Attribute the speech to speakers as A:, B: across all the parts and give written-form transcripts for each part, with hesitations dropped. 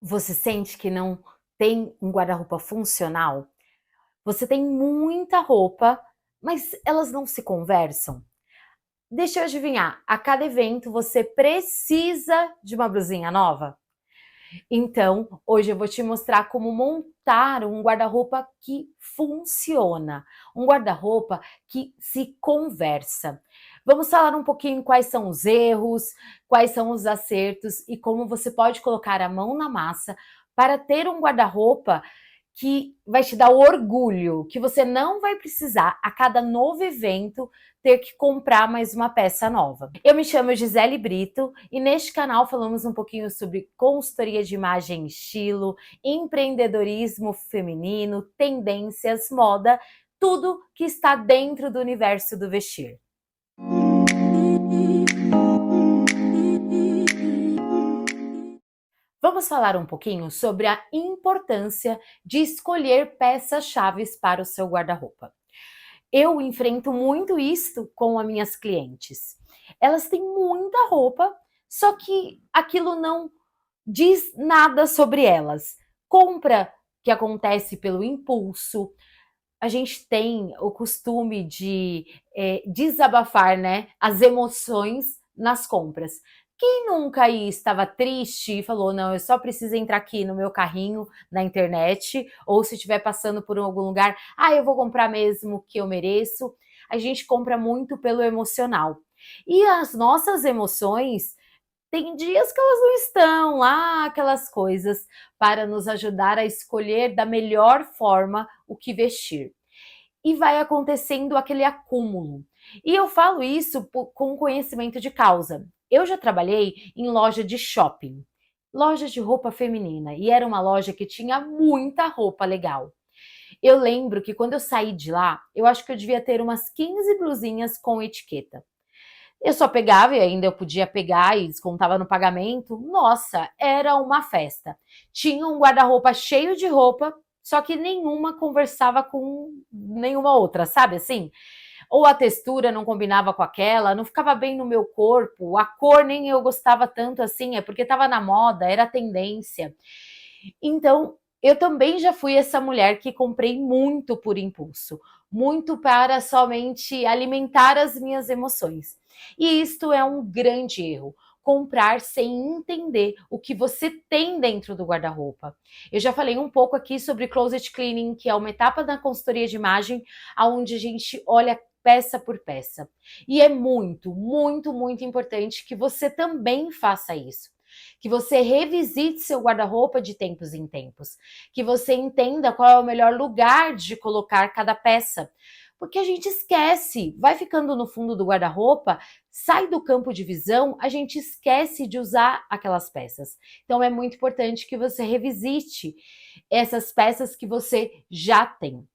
A: Você sente que não tem um guarda-roupa funcional? Você tem muita roupa, mas elas não se conversam? Deixa eu adivinhar, a cada evento você precisa de uma blusinha nova? Então, hoje eu vou te mostrar como montar um guarda-roupa que funciona, um guarda-roupa que se conversa. Vamos falar um pouquinho quais são os erros, quais são os acertos e como você pode colocar a mão na massa para ter um guarda-roupa que vai te dar orgulho, que você não vai precisar, a cada novo evento, ter que comprar mais uma peça nova. Eu me chamo Gisele Brito e neste canal falamos um pouquinho sobre consultoria de imagem e estilo, empreendedorismo feminino, tendências, moda, tudo que está dentro do universo do vestir. Vamos falar um pouquinho sobre a importância de escolher peças-chave para o seu guarda-roupa. Eu enfrento muito isto com as minhas clientes. Elas têm muita roupa, só que aquilo não diz nada sobre elas. Compra que acontece pelo impulso. A gente tem o costume de desabafar, né, as emoções nas compras. Quem nunca aí estava triste e falou, não, eu só preciso entrar aqui no meu carrinho na internet, ou se estiver passando por algum lugar, eu vou comprar mesmo o que eu mereço. A gente compra muito pelo emocional. E as nossas emoções, tem dias que elas não estão lá, aquelas coisas para nos ajudar a escolher da melhor forma o que vestir. E vai acontecendo aquele acúmulo. E eu falo isso com conhecimento de causa. Eu já trabalhei em loja de shopping, loja de roupa feminina, e era uma loja que tinha muita roupa legal. Eu lembro que quando eu saí de lá, eu acho que eu devia ter umas 15 blusinhas com etiqueta. Eu só pegava e ainda eu podia pegar e descontava no pagamento. Nossa, era uma festa. Tinha um guarda-roupa cheio de roupa, só que nenhuma conversava com nenhuma outra, sabe assim? Ou a textura não combinava com aquela, não ficava bem no meu corpo, a cor nem eu gostava tanto assim, é porque estava na moda, era tendência. Então, eu também já fui essa mulher que comprei muito por impulso, muito para somente alimentar as minhas emoções. E isto é um grande erro. Comprar sem entender o que você tem dentro do guarda-roupa. Eu já falei um pouco aqui sobre closet cleaning, que é uma etapa da consultoria de imagem, onde a gente olha peça por peça. E é muito, muito, muito importante que você também faça isso, que você revisite seu guarda-roupa de tempos em tempos, que você entenda qual é o melhor lugar de colocar cada peça, porque a gente esquece, vai ficando no fundo do guarda-roupa, sai do campo de visão, a gente esquece de usar aquelas peças. Então é muito importante que você revisite essas peças que você já tem.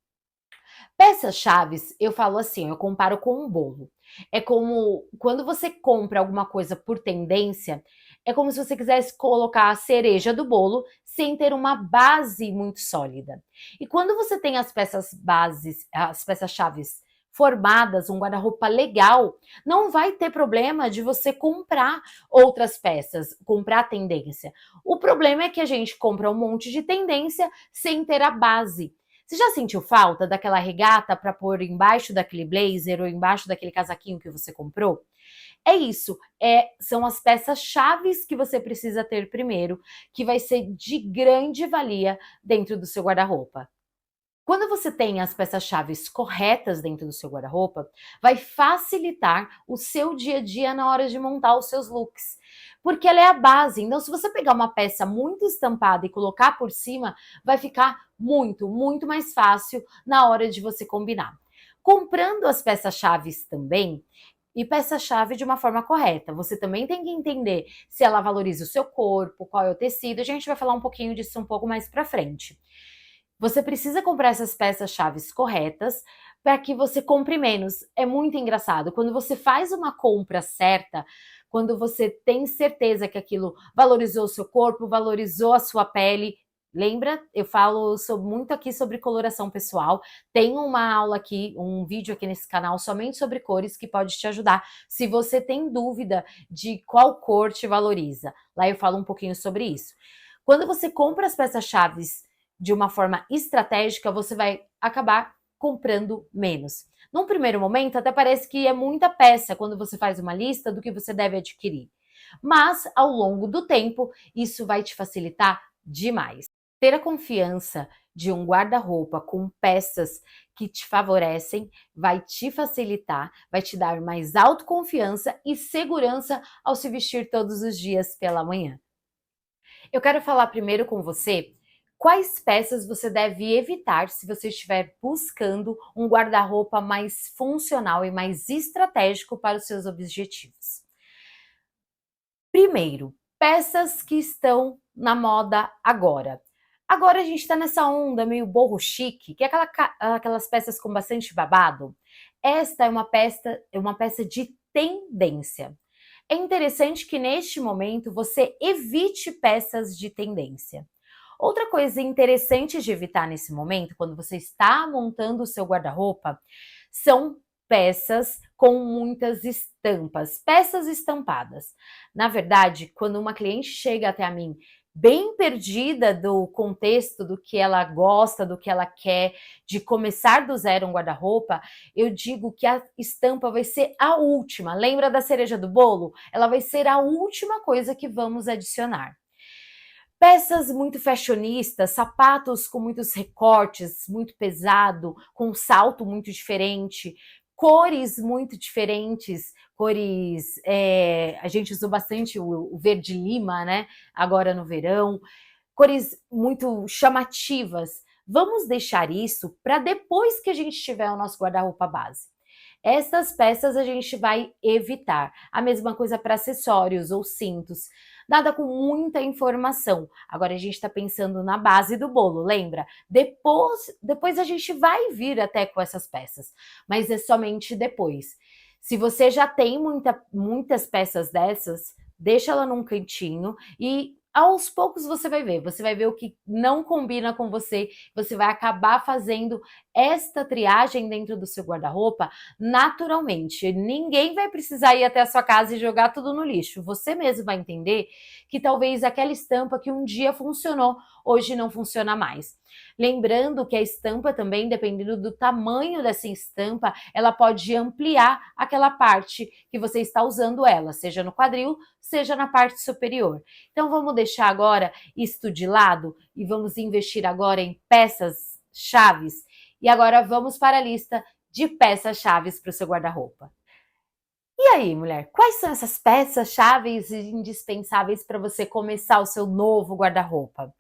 A: Peças-chaves, eu falo assim, eu comparo com um bolo. É como quando você compra alguma coisa por tendência, é como se você quisesse colocar a cereja do bolo sem ter uma base muito sólida. E quando você tem as peças bases, as peças-chaves formadas, um guarda-roupa legal, não vai ter problema de você comprar outras peças, comprar tendência. O problema é que a gente compra um monte de tendência sem ter a base. Você já sentiu falta daquela regata para pôr embaixo daquele blazer ou embaixo daquele casaquinho que você comprou? É isso, são as peças-chaves que você precisa ter primeiro, que vai ser de grande valia dentro do seu guarda-roupa. Quando você tem as peças-chaves corretas dentro do seu guarda-roupa, vai facilitar o seu dia a dia na hora de montar os seus looks, porque ela é a base. Então, se você pegar uma peça muito estampada e colocar por cima, vai ficar muito, muito mais fácil na hora de você combinar. Comprando as peças-chaves também, e peça-chave de uma forma correta. Você também tem que entender se ela valoriza o seu corpo, qual é o tecido. A gente vai falar um pouquinho disso um pouco mais para frente. Você precisa comprar essas peças-chaves corretas para que você compre menos. É muito engraçado. Quando você faz uma compra certa, quando você tem certeza que aquilo valorizou o seu corpo, valorizou a sua pele. Lembra? Eu falo muito aqui sobre coloração pessoal. Tem uma aula aqui, um vídeo aqui nesse canal somente sobre cores que pode te ajudar se você tem dúvida de qual cor te valoriza. Lá eu falo um pouquinho sobre isso. Quando você compra as peças-chaves de uma forma estratégica, você vai acabar comprando menos. Num primeiro momento, até parece que é muita peça quando você faz uma lista do que você deve adquirir. Mas, ao longo do tempo, isso vai te facilitar demais. Ter a confiança de um guarda-roupa com peças que te favorecem vai te facilitar, vai te dar mais autoconfiança e segurança ao se vestir todos os dias pela manhã. Eu quero falar primeiro com você quais peças você deve evitar se você estiver buscando um guarda-roupa mais funcional e mais estratégico para os seus objetivos. Primeiro, peças que estão na moda agora. Agora a gente está nessa onda meio borro chique, que é aquelas peças com bastante babado. Esta é uma peça de tendência. É interessante que neste momento você evite peças de tendência. Outra coisa interessante de evitar nesse momento, quando você está montando o seu guarda-roupa, são peças com muitas estampas, peças estampadas. Na verdade, quando uma cliente chega até a mim bem perdida do contexto do que ela gosta, do que ela quer, de começar do zero um guarda-roupa, eu digo que a estampa vai ser a última. Lembra da cereja do bolo? Ela vai ser a última coisa que vamos adicionar. Peças muito fashionistas, sapatos com muitos recortes, muito pesado, com um salto muito diferente, cores muito diferentes, cores, a gente usou bastante o verde lima, né, agora no verão, cores muito chamativas. Vamos deixar isso para depois que a gente tiver o nosso guarda-roupa base. Essas peças a gente vai evitar. A mesma coisa para acessórios ou cintos. Nada com muita informação. Agora a gente está pensando na base do bolo, lembra? Depois a gente vai vir até com essas peças, mas é somente depois. Se você já tem muitas peças dessas, deixa ela num cantinho e aos poucos você vai ver o que não combina com você, você vai acabar fazendo esta triagem dentro do seu guarda-roupa naturalmente. Ninguém vai precisar ir até a sua casa e jogar tudo no lixo. Você mesmo vai entender que talvez aquela estampa que um dia funcionou, hoje não funciona mais. Lembrando que a estampa também, dependendo do tamanho dessa estampa, ela pode ampliar aquela parte que você está usando ela, seja no quadril, seja na parte superior. Então vamos deixar agora isto de lado e vamos investir agora em peças chaves. E agora vamos para a lista de peças-chaves para o seu guarda-roupa. E aí, mulher, quais são essas peças-chaves indispensáveis para você começar o seu novo guarda-roupa?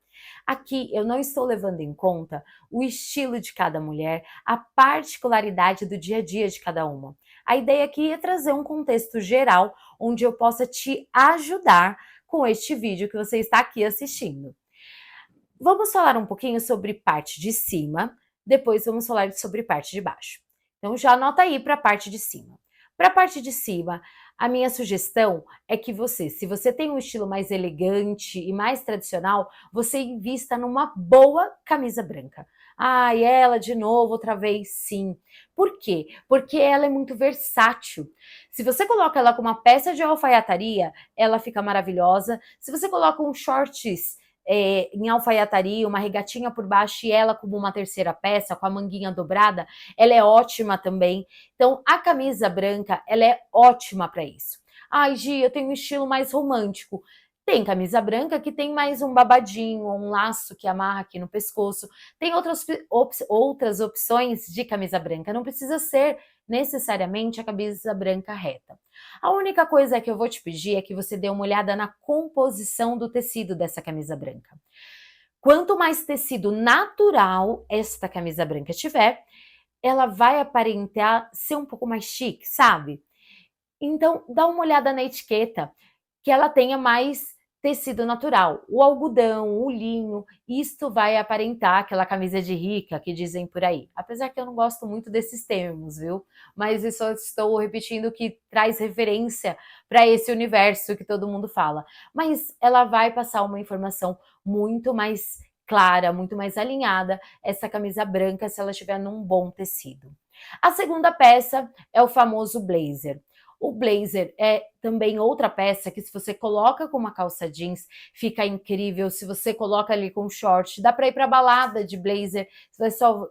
A: Aqui eu não estou levando em conta o estilo de cada mulher, a particularidade do dia a dia de cada uma. A ideia aqui é trazer um contexto geral onde eu possa te ajudar com este vídeo que você está aqui assistindo. Vamos falar um pouquinho sobre parte de cima, depois vamos falar sobre parte de baixo. Então já anota aí para a parte de cima. Para a parte de cima, a minha sugestão é que você, se você tem um estilo mais elegante e mais tradicional, você invista numa boa camisa branca. Ah, e ela de novo, outra vez, sim. Por quê? Porque ela é muito versátil. Se você coloca ela com uma peça de alfaiataria, ela fica maravilhosa. Se você coloca um shorts em alfaiataria, uma regatinha por baixo e ela como uma terceira peça, com a manguinha dobrada, ela é ótima também. Então, a camisa branca, ela é ótima para isso. Ai, Gi, eu tenho um estilo mais romântico. Tem camisa branca que tem mais um babadinho, um laço que amarra aqui no pescoço. Tem outras opções de camisa branca. Não precisa ser necessariamente a camisa branca reta. A única coisa que eu vou te pedir é que você dê uma olhada na composição do tecido dessa camisa branca. Quanto mais tecido natural esta camisa branca tiver, ela vai aparentar ser um pouco mais chique, sabe? Então, dá uma olhada na etiqueta, que ela tenha mais tecido natural, o algodão, o linho, isto vai aparentar aquela camisa de rica que dizem por aí. Apesar que eu não gosto muito desses termos, viu? Mas isso eu estou repetindo que traz referência para esse universo que todo mundo fala. Mas ela vai passar uma informação muito mais clara, muito mais alinhada, essa camisa branca, se ela estiver num bom tecido. A segunda peça é o famoso blazer. O blazer é também outra peça que se você coloca com uma calça jeans, fica incrível. Se você coloca ali com short, dá para ir para balada de blazer.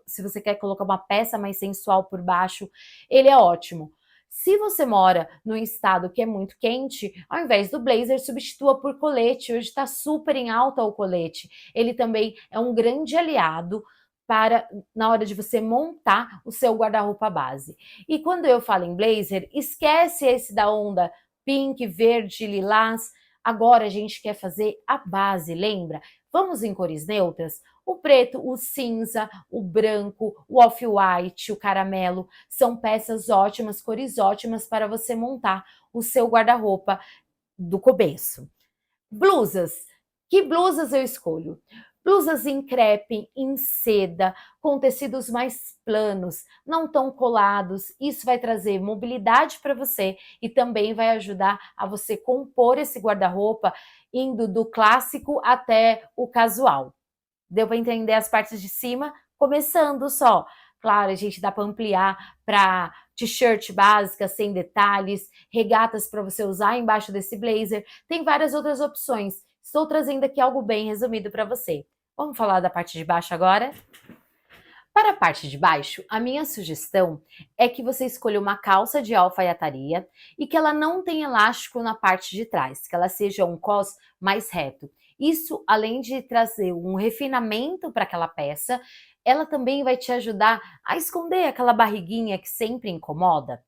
A: Se você quer colocar uma peça mais sensual por baixo, ele é ótimo. Se você mora num estado que é muito quente, ao invés do blazer, substitua por colete. Hoje está super em alta o colete. Ele também é um grande aliado para na hora de você montar o seu guarda-roupa base. E quando eu falo em blazer, esquece esse da onda pink, verde, lilás. Agora a gente quer fazer a base, lembra? Vamos em cores neutras? O preto, o cinza, o branco, o off-white, o caramelo são peças ótimas, cores ótimas para você montar o seu guarda-roupa do começo. Blusas. Que blusas eu escolho? Blusas em crepe, em seda, com tecidos mais planos, não tão colados. Isso vai trazer mobilidade para você e também vai ajudar a você compor esse guarda-roupa indo do clássico até o casual. Deu para entender as partes de cima? Começando só. Claro, a gente dá para ampliar para t-shirt básica, sem detalhes, regatas para você usar embaixo desse blazer. Tem várias outras opções. Estou trazendo aqui algo bem resumido para você. Vamos falar da parte de baixo agora? Para a parte de baixo, a minha sugestão é que você escolha uma calça de alfaiataria e que ela não tenha elástico na parte de trás, que ela seja um cos mais reto. Isso, além de trazer um refinamento para aquela peça, ela também vai te ajudar a esconder aquela barriguinha que sempre incomoda.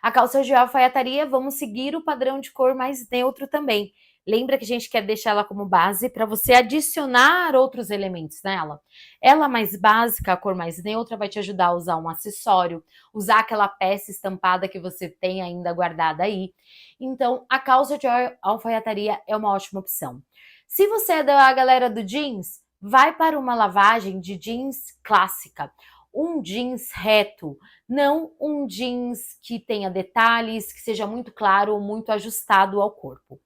A: A calça de alfaiataria, vamos seguir o padrão de cor mais neutro também. Lembra que a gente quer deixar ela como base para você adicionar outros elementos nela. Ela mais básica, a cor mais neutra, vai te ajudar a usar um acessório, usar aquela peça estampada que você tem ainda guardada aí. Então, a calça de alfaiataria é uma ótima opção. Se você é da galera do jeans, vai para uma lavagem de jeans clássica. Um jeans reto, não um jeans que tenha detalhes, que seja muito claro ou muito ajustado ao corpo.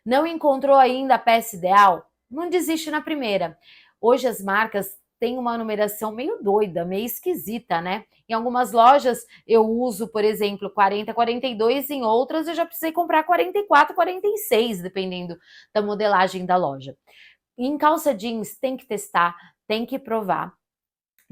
A: Não encontrou ainda a peça ideal? Não desiste na primeira. Hoje as marcas têm uma numeração meio doida, meio esquisita, né? Em algumas lojas eu uso, por exemplo, 40, 42, em outras eu já precisei comprar 44, 46, dependendo da modelagem da loja. Em calça jeans tem que testar, tem que provar.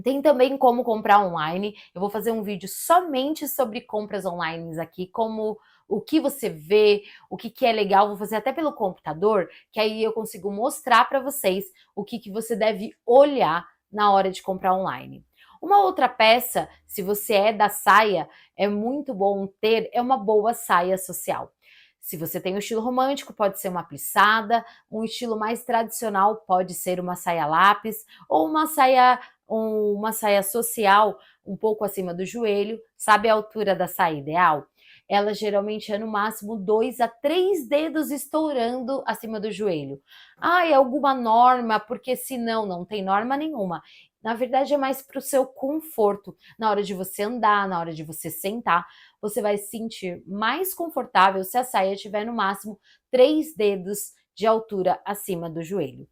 A: Tem também como comprar online. Eu vou fazer um vídeo somente sobre compras online aqui, como o que você vê, o que é legal. Vou fazer até pelo computador, que aí eu consigo mostrar para vocês o que você deve olhar na hora de comprar online. Uma outra peça, se você é da saia, é muito bom ter, é uma boa saia social. Se você tem um estilo romântico, pode ser uma plissada, um estilo mais tradicional pode ser uma saia lápis ou uma saia social um pouco acima do joelho. Sabe a altura da saia ideal? Ela geralmente é no máximo 2 a 3 dedos estourando acima do joelho. Ah, é alguma norma? Porque senão não tem norma nenhuma. Na verdade, é mais para o seu conforto. Na hora de você andar, na hora de você sentar, você vai se sentir mais confortável se a saia tiver no máximo 3 dedos de altura acima do joelho.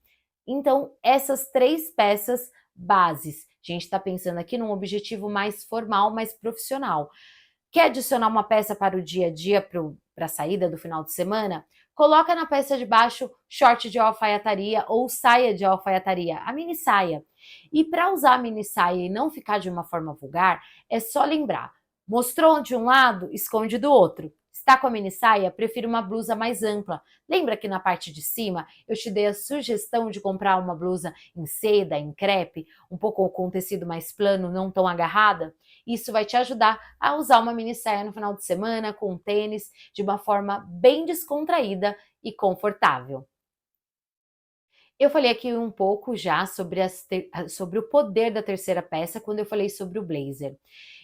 A: Então, essas 3 peças bases. A gente está pensando aqui num objetivo mais formal, mais profissional. Quer adicionar uma peça para o dia a dia, para a saída do final de semana? Coloca na peça de baixo short de alfaiataria ou saia de alfaiataria, a mini saia. E para usar a mini saia e não ficar de uma forma vulgar, é só lembrar, mostrou de um lado, esconde do outro. Está com a mini saia? Prefiro uma blusa mais ampla. Lembra que na parte de cima eu te dei a sugestão de comprar uma blusa em seda, em crepe, um pouco com tecido mais plano, não tão agarrada? Isso vai te ajudar a usar uma mini saia no final de semana com tênis de uma forma bem descontraída e confortável. Eu falei aqui um pouco já sobre o poder da terceira peça quando eu falei sobre o blazer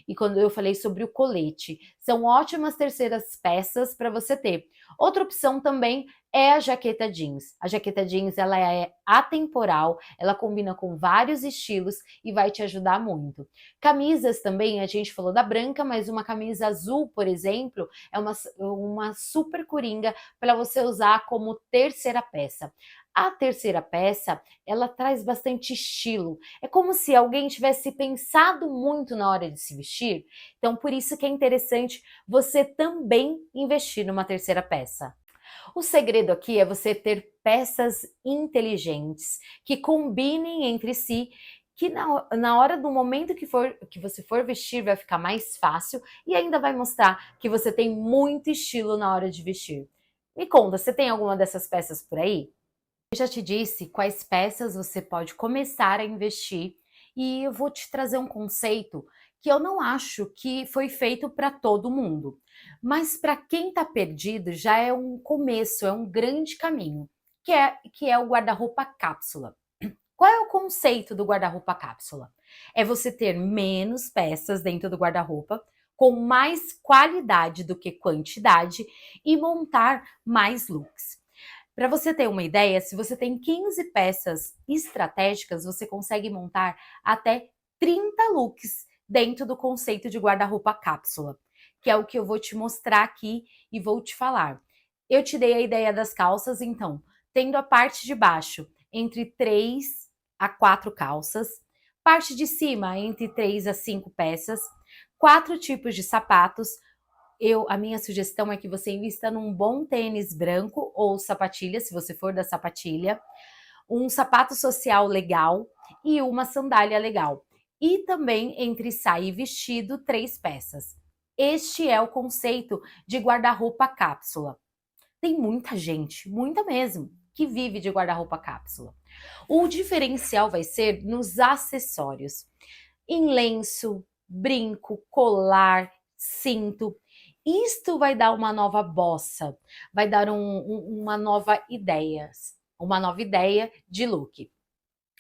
A: e quando eu falei sobre o colete. São ótimas terceiras peças para você ter. Outra opção também é a jaqueta jeans. A jaqueta jeans ela é atemporal, ela combina com vários estilos e vai te ajudar muito. Camisas também, a gente falou da branca, mas uma camisa azul, por exemplo, é uma super coringa para você usar como terceira peça. A terceira peça, ela traz bastante estilo. É como se alguém tivesse pensado muito na hora de se vestir. Então, por isso que é interessante você também investir numa terceira peça. O segredo aqui é você ter peças inteligentes, que combinem entre si, que na hora do momento que você for vestir vai ficar mais fácil e ainda vai mostrar que você tem muito estilo na hora de vestir. Me conta, você tem alguma dessas peças por aí? Eu já te disse quais peças você pode começar a investir e eu vou te trazer um conceito que eu não acho que foi feito para todo mundo, mas para quem está perdido já é um começo, é um grande caminho, que é o guarda-roupa cápsula. Qual é o conceito do guarda-roupa cápsula? É você ter menos peças dentro do guarda-roupa, com mais qualidade do que quantidade e montar mais looks. Para você ter uma ideia, se você tem 15 peças estratégicas, você consegue montar até 30 looks dentro do conceito de guarda-roupa cápsula, que é o que eu vou te mostrar aqui e vou te falar. Eu te dei a ideia das calças, então, tendo a parte de baixo entre 3 a 4 calças, parte de cima entre 3 a 5 peças, 4 tipos de sapatos. A minha sugestão é que você invista num bom tênis branco ou sapatilha, se você for da sapatilha, um sapato social legal e uma sandália legal. E também entre saia e vestido, 3 peças. Este é o conceito de guarda-roupa cápsula. Tem muita gente, muita mesmo, que vive de guarda-roupa cápsula. O diferencial vai ser nos acessórios. Em lenço, brinco, colar, cinto. Isto vai dar uma nova bossa, vai dar uma nova ideia de look.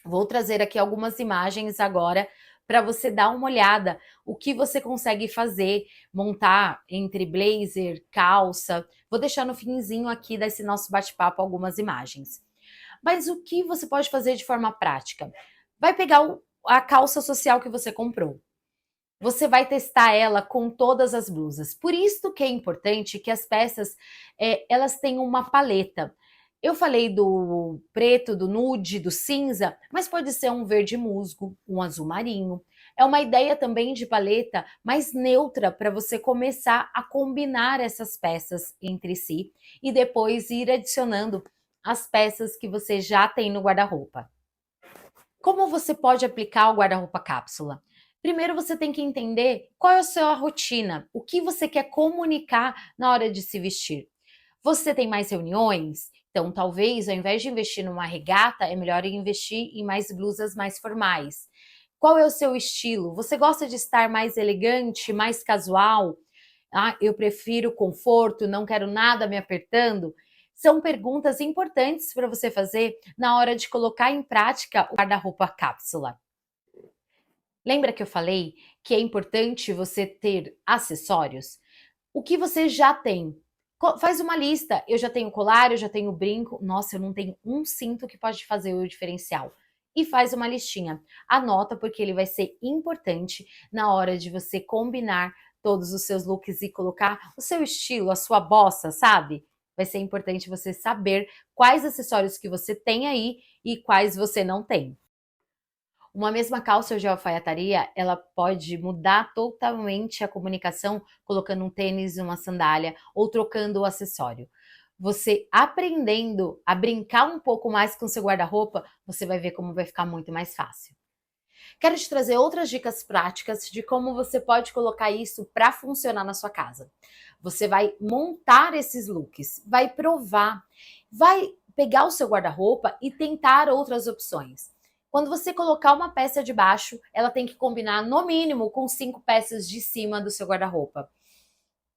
A: Vou trazer aqui algumas imagens agora para você dar uma olhada o que você consegue fazer, montar entre blazer, calça. Vou deixar no finzinho aqui desse nosso bate-papo algumas imagens. Mas o que você pode fazer de forma prática? Vai pegar a calça social que você comprou. Você vai testar ela com todas as blusas. Por isso que é importante que as peças elas tenham uma paleta. Eu falei do preto, do nude, do cinza, mas pode ser um verde musgo, um azul marinho. É uma ideia também de paleta mais neutra para você começar a combinar essas peças entre si e depois ir adicionando as peças que você já tem no guarda-roupa. Como você pode aplicar o guarda-roupa cápsula? Primeiro você tem que entender qual é a sua rotina, o que você quer comunicar na hora de se vestir. Você tem mais reuniões? Então, talvez, ao invés de investir numa regata, é melhor investir em mais blusas mais formais. Qual é o seu estilo? Você gosta de estar mais elegante, mais casual? Ah, eu prefiro conforto, não quero nada me apertando. São perguntas importantes para você fazer na hora de colocar em prática o guarda-roupa cápsula. Lembra que eu falei que é importante você ter acessórios? O que você já tem? Faz uma lista. Eu já tenho colar, eu já tenho brinco. Nossa, eu não tenho um cinto que pode fazer o diferencial. E faz uma listinha. Anota, porque ele vai ser importante na hora de você combinar todos os seus looks e colocar o seu estilo, a sua bossa, sabe? Vai ser importante você saber quais acessórios que você tem aí e quais você não tem. Uma mesma calça de alfaiataria, ela pode mudar totalmente a comunicação colocando um tênis e uma sandália ou trocando o acessório. Você aprendendo a brincar um pouco mais com seu guarda-roupa, você vai ver como vai ficar muito mais fácil. Quero te trazer outras dicas práticas de como você pode colocar isso para funcionar na sua casa. Você vai montar esses looks, vai provar, vai pegar o seu guarda-roupa e tentar outras opções. Quando você colocar uma peça de baixo, ela tem que combinar no mínimo com 5 peças de cima do seu guarda-roupa.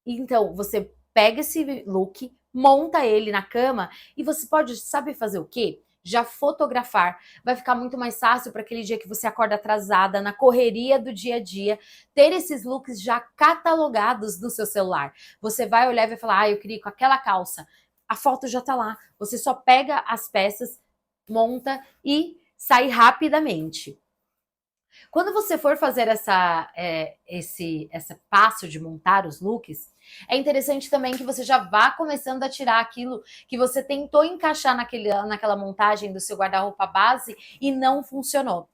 A: Então, você pega esse look, monta ele na cama e você pode, sabe fazer o quê? Já fotografar. Vai ficar muito mais fácil para aquele dia que você acorda atrasada, na correria do dia a dia, ter esses looks já catalogados no seu celular. Você vai olhar e vai falar, eu queria com aquela calça. A foto já tá lá. Você só pega as peças, monta e sai rapidamente. Quando você for fazer esse passo de montar os looks, é interessante também que você já vá começando a tirar aquilo que você tentou encaixar naquela montagem do seu guarda-roupa base e não funcionou.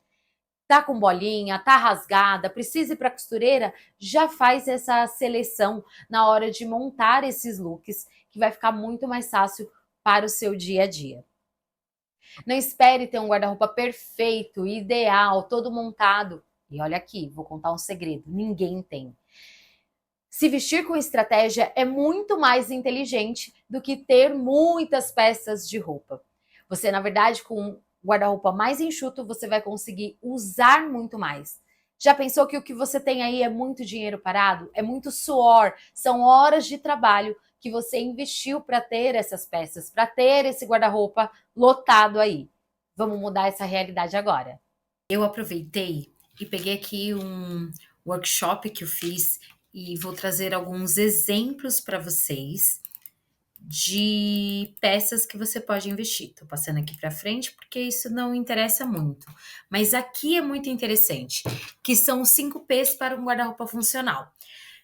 A: Tá com bolinha, tá rasgada, precisa ir para costureira, já faz essa seleção na hora de montar esses looks, que vai ficar muito mais fácil para o seu dia a dia. Não espere ter um guarda-roupa perfeito, ideal, todo montado. E olha aqui, vou contar um segredo: ninguém tem. Se vestir com estratégia é muito mais inteligente do que ter muitas peças de roupa. Você, na verdade, com um guarda-roupa mais enxuto, você vai conseguir usar muito mais. Já pensou que o que você tem aí é muito dinheiro parado? É muito suor, são horas de trabalho que você investiu para ter essas peças, para ter esse guarda-roupa lotado aí. Vamos mudar essa realidade agora. Eu aproveitei e peguei aqui um workshop que eu fiz e vou trazer alguns exemplos para vocês de peças que você pode investir. Tô passando aqui para frente porque isso não interessa muito, mas aqui é muito interessante, que são os 5 P's para um guarda-roupa funcional.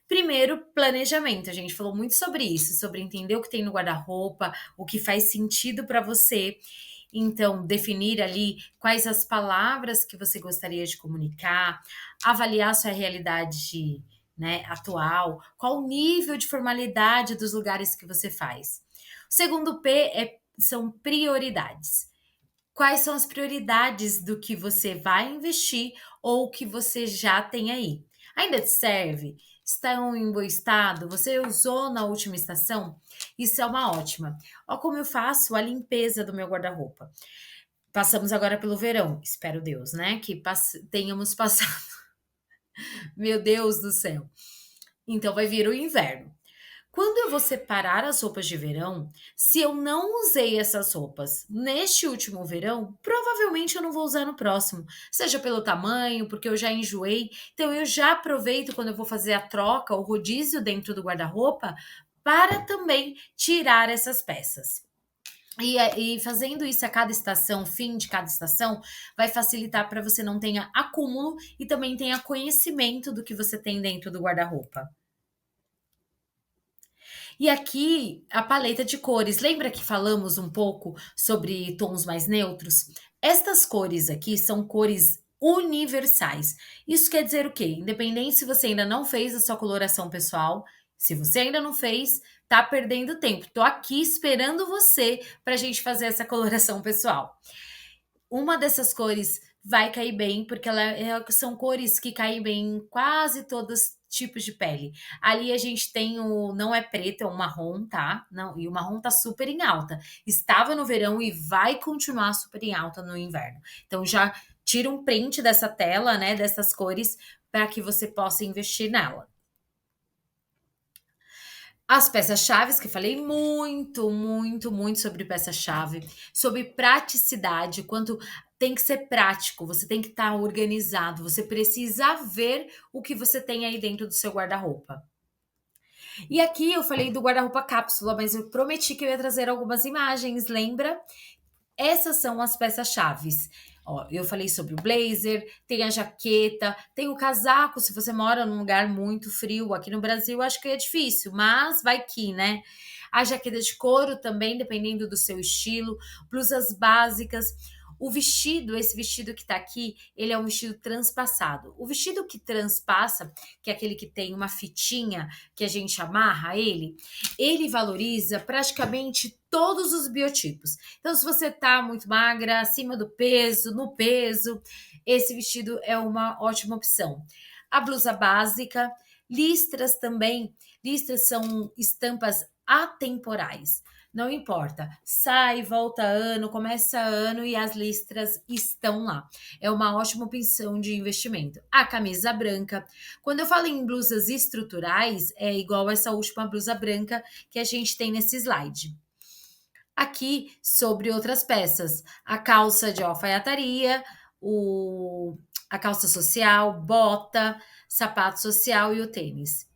A: Primeiro, planejamento. A gente falou muito sobre isso, sobre entender o que tem no guarda-roupa, o que faz sentido para você. Então, definir ali quais as palavras que você gostaria de comunicar, avaliar sua realidade, né, atual, qual o nível de formalidade dos lugares que você faz. O segundo P são prioridades. Quais são as prioridades do que você vai investir ou que você já tem aí? Ainda te serve? Estão em bom estado? Você usou na última estação? Isso é uma ótima. Olha como eu faço a limpeza do meu guarda-roupa. Passamos agora pelo verão, espero Deus, né? Que tenhamos passado. Meu Deus do céu. Então vai vir o inverno. Quando eu vou separar as roupas de verão, se eu não usei essas roupas neste último verão, provavelmente eu não vou usar no próximo, seja pelo tamanho, porque eu já enjoei. Então eu já aproveito quando eu vou fazer a troca, o rodízio dentro do guarda-roupa, para também tirar essas peças. E fazendo isso a cada estação, fim de cada estação, vai facilitar para você não tenha acúmulo e também tenha conhecimento do que você tem dentro do guarda-roupa. E aqui a paleta de cores. Lembra que falamos um pouco sobre tons mais neutros? Estas cores aqui são cores universais. Isso quer dizer o quê? Independente se você ainda não fez a sua coloração pessoal, se você ainda não fez, tá perdendo tempo. Tô aqui esperando você para a gente fazer essa coloração pessoal. Uma dessas cores vai cair bem, porque são cores que caem bem em quase todos tipos de pele. Ali a gente tem não é preto, é um marrom, tá? Não, e o marrom tá super em alta. Estava no verão e vai continuar super em alta no inverno. Então já tira um print dessa tela, né, dessas cores, para que você possa investir nela. As peças-chaves, que eu falei muito, muito, muito sobre peça-chave, sobre praticidade, quanto tem que ser prático, você tem que estar organizado, você precisa ver o que você tem aí dentro do seu guarda-roupa. E aqui eu falei do guarda-roupa cápsula, mas eu prometi que eu ia trazer algumas imagens, lembra? Essas são as peças-chaves. Ó, eu falei sobre o blazer, tem a jaqueta, tem o casaco, se você mora num lugar muito frio. Aqui no Brasil acho que é difícil, mas vai que, né? A jaqueta de couro também, dependendo do seu estilo, blusas básicas. O vestido, esse vestido que tá aqui, ele é um vestido transpassado. O vestido que transpassa, que é aquele que tem uma fitinha que a gente amarra ele valoriza praticamente todos os biotipos. Então, se você tá muito magra, acima do peso, no peso, esse vestido é uma ótima opção. A blusa básica, listras também. Listras são estampas atemporais. Não importa, sai, volta ano, começa ano e as listras estão lá. É uma ótima opção de investimento. A camisa branca. Quando eu falo em blusas estruturais, é igual essa última blusa branca que a gente tem nesse slide. Aqui, sobre outras peças, a calça de alfaiataria, a calça social, bota, sapato social e o tênis.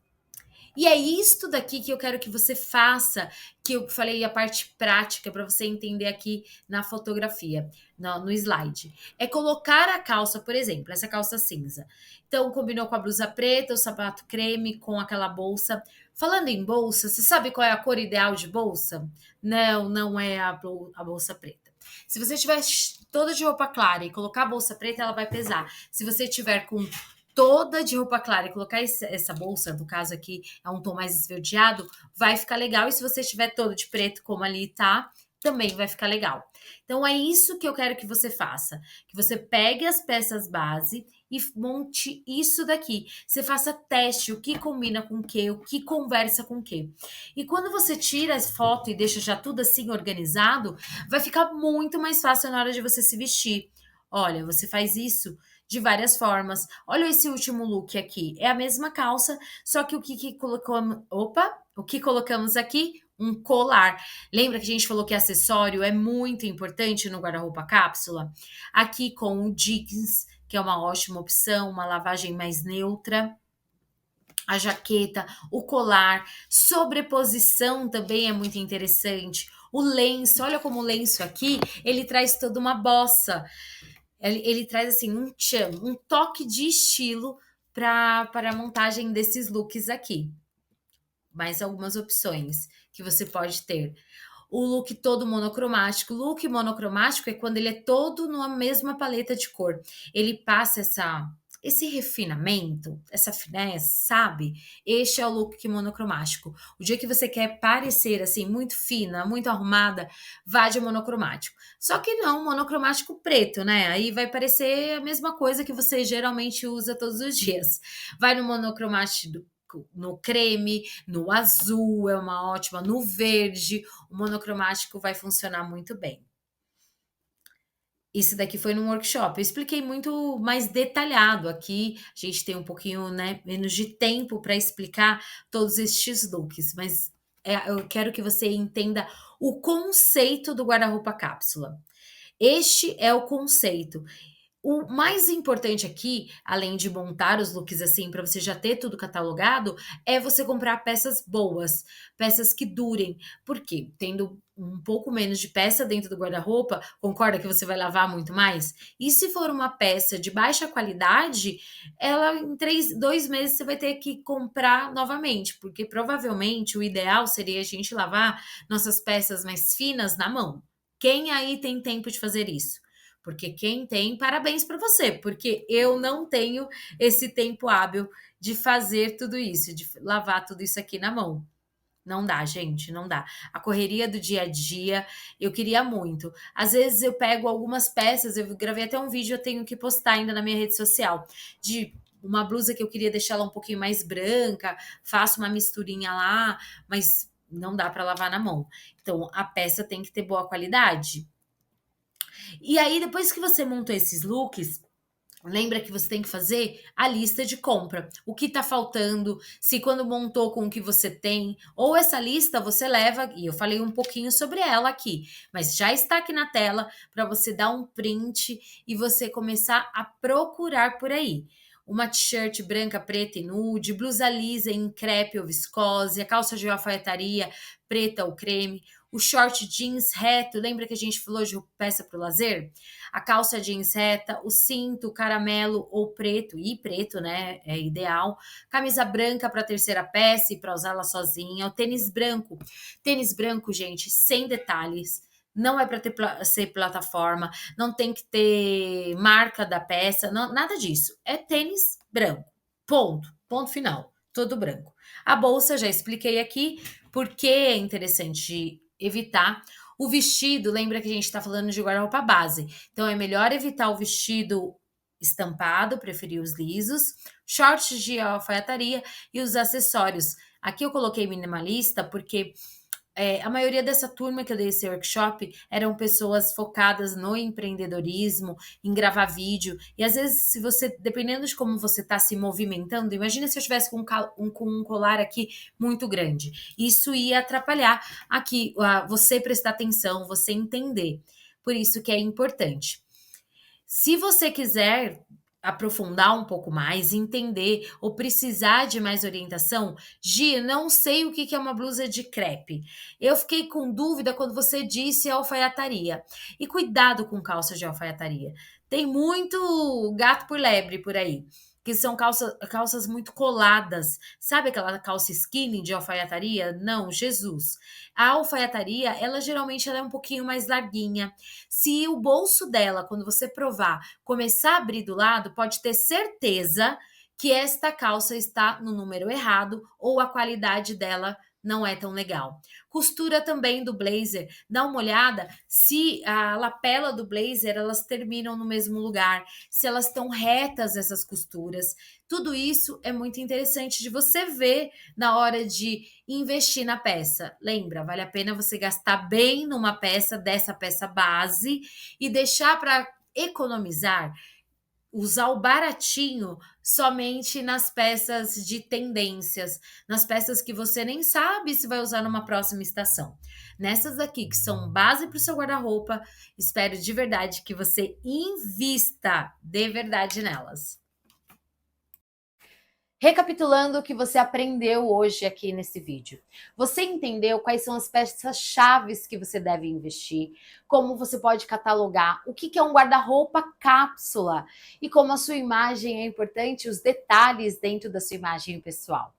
A: E é isto daqui que eu quero que você faça, que eu falei a parte prática para você entender aqui na fotografia, no slide. É colocar a calça, por exemplo, essa calça cinza. Então, combinou com a blusa preta, o sapato creme, com aquela bolsa. Falando em bolsa, você sabe qual é a cor ideal de bolsa? Não, não é a bolsa preta. Se você tiver toda de roupa clara e colocar a bolsa preta, ela vai pesar. Se você tiver com toda de roupa clara e colocar essa bolsa, no caso aqui é um tom mais esverdeado, vai ficar legal. E se você tiver todo de preto, como ali tá, também vai ficar legal. Então é isso que eu quero que você faça, que você pegue as peças base e monte isso daqui. Você faça teste, o que combina com o que conversa com o que. E quando você tira as fotos e deixa já tudo assim organizado, vai ficar muito mais fácil na hora de você se vestir. Olha, você faz isso de várias formas. Olha esse último look aqui. É a mesma calça, só que que colocamos. Opa! O que colocamos aqui? Um colar. Lembra que a gente falou que acessório é muito importante no guarda-roupa cápsula? Aqui com o jeans, que é uma ótima opção, uma lavagem mais neutra. A jaqueta, o colar, sobreposição também é muito interessante. O lenço, olha como o lenço aqui, ele traz toda uma bossa. Ele traz assim um tchan, um toque de estilo para a montagem desses looks aqui. Mais algumas opções que você pode ter. O look todo monocromático. Look monocromático é quando ele é todo numa mesma paleta de cor. Ele passa esse refinamento, essa finesse, sabe? Este é o look monocromático. O dia que você quer parecer assim muito fina, muito arrumada, vá de monocromático. Só que não, monocromático preto, né? Aí vai parecer a mesma coisa que você geralmente usa todos os dias. Vai no monocromático no creme, no azul é uma ótima, no verde, o monocromático vai funcionar muito bem. Isso daqui foi num workshop. Eu expliquei muito mais detalhado aqui. A gente tem um pouquinho, né, menos de tempo para explicar todos estes looks, mas eu quero que você entenda o conceito do guarda-roupa cápsula. Este é o conceito. O mais importante aqui, além de montar os looks assim, para você já ter tudo catalogado, é você comprar peças boas, peças que durem. Por quê? Tendo um pouco menos de peça dentro do guarda-roupa, concorda que você vai lavar muito mais? E se for uma peça de baixa qualidade, ela em 2 meses você vai ter que comprar novamente, porque provavelmente o ideal seria a gente lavar nossas peças mais finas na mão. Quem aí tem tempo de fazer isso? Porque quem tem, parabéns para você, porque eu não tenho esse tempo hábil de fazer tudo isso, de lavar tudo isso aqui na mão. Não dá, gente, não dá. A correria do dia a dia, eu queria muito. Às vezes eu pego algumas peças, eu gravei até um vídeo, eu tenho que postar ainda na minha rede social, de uma blusa que eu queria deixar ela um pouquinho mais branca, faço uma misturinha lá, mas não dá para lavar na mão. Então, a peça tem que ter boa qualidade. E aí, depois que você montou esses looks, lembra que você tem que fazer a lista de compra. O que tá faltando, se quando montou com o que você tem, ou essa lista você leva, e eu falei um pouquinho sobre ela aqui, mas já está aqui na tela para você dar um print e você começar a procurar por aí. Uma t-shirt branca, preta e nude, blusa lisa em crepe ou viscose, a calça de alfaiataria preta ou creme, o short jeans reto, lembra que a gente falou de peça para o lazer? A calça jeans reta, o cinto caramelo ou preto, e preto, né, é ideal. Camisa branca para a terceira peça e para usá-la sozinha. O tênis branco. Tênis branco, gente, sem detalhes. Não é para ser plataforma, não tem que ter marca da peça, não, nada disso. É tênis branco. Ponto. Ponto final. Todo branco. A bolsa, já expliquei aqui, porque é interessante evitar. O vestido, lembra que a gente está falando de guarda-roupa base. Então, é melhor evitar o vestido estampado, preferir os lisos, shorts de alfaiataria e os acessórios. Aqui eu coloquei minimalista porque a maioria dessa turma que eu dei esse workshop eram pessoas focadas no empreendedorismo, em gravar vídeo. E às vezes, se você, dependendo de como você está se movimentando, imagina se eu tivesse com um colar aqui muito grande. Isso ia atrapalhar aqui você prestar atenção, você entender. Por isso que é importante. Se você quiser aprofundar um pouco mais, entender ou precisar de mais orientação, Gi, não sei o que que é uma blusa de crepe. Eu fiquei com dúvida quando você disse alfaiataria. E cuidado com calça de alfaiataria. Tem muito gato por lebre por aí, que são calças muito coladas. Sabe aquela calça skinny de alfaiataria? Não, Jesus. A alfaiataria, ela é um pouquinho mais larguinha. Se o bolso dela, quando você provar, começar a abrir do lado, pode ter certeza que esta calça está no número errado ou a qualidade dela não é tão legal. Costura também do blazer, dá uma olhada se a lapela do blazer elas terminam no mesmo lugar, se elas estão retas essas costuras. Tudo isso é muito interessante de você ver na hora de investir na peça. Lembra, vale a pena você gastar bem numa peça dessa peça base e deixar para economizar, usar o baratinho somente nas peças de tendências, nas peças que você nem sabe se vai usar numa próxima estação. Nessas aqui que são base para o seu guarda-roupa, espero de verdade que você invista de verdade nelas. Recapitulando o que você aprendeu hoje aqui nesse vídeo. Você entendeu quais são as peças-chaves que você deve investir, como você pode catalogar, o que é um guarda-roupa cápsula e como a sua imagem é importante, os detalhes dentro da sua imagem pessoal.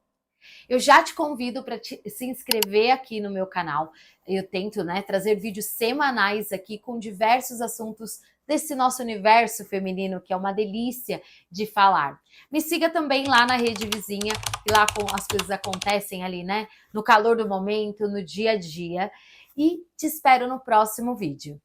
A: Eu já te convido para se inscrever aqui no meu canal. Eu tento, trazer vídeos semanais aqui com diversos assuntos desse nosso universo feminino, que é uma delícia de falar. Me siga também lá na Rede Vizinha, e lá as coisas acontecem ali, no calor do momento, no dia a dia. E te espero no próximo vídeo.